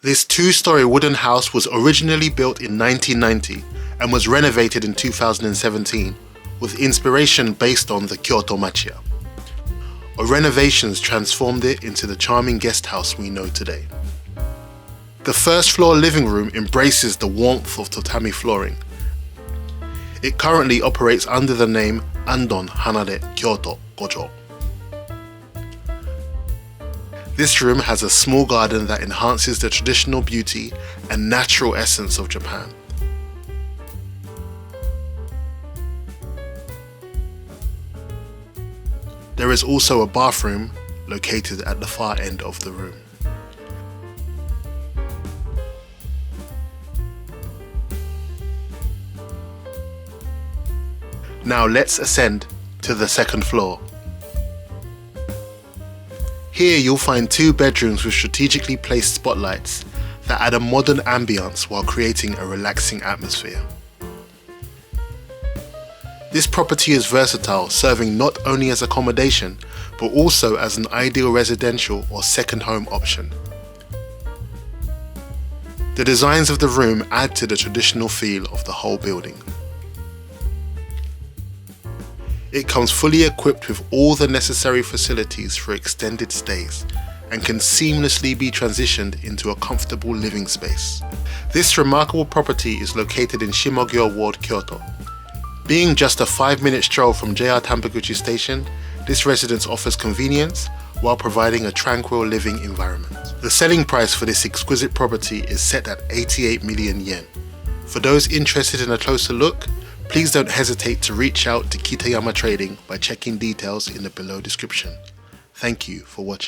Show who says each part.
Speaker 1: This two-story wooden house was originally built in 1990 and was renovated in 2017 with inspiration based on the Kyoto Machiya. Renovations transformed it into the charming guest house we know today. The first floor living room embraces the warmth of tatami flooring. It currently operates under the name Andon Hanade Kyoto Gojo. This room has a small garden that enhances the traditional beauty and natural essence of Japan. There is also a bathroom located at the far end of the room. Now let's ascend to the second floor. Here you'll find two bedrooms with strategically placed spotlights that add a modern ambience while creating a relaxing atmosphere. This property is versatile, serving not only as accommodation, but also as an ideal residential or second home option. The designs of the room add to the traditional feel of the whole building. It comes fully equipped with all the necessary facilities for extended stays and can seamlessly be transitioned into a comfortable living space. This remarkable property is located in Shimogyo Ward, Kyoto. Being just a 5-minute stroll from JR Tambaguchi Station, this residence offers convenience while providing a tranquil living environment. The selling price for this exquisite property is set at 88 million yen. For those interested in a closer look, please don't hesitate to reach out to Kitayama Trading by checking details in the below description. Thank you for watching.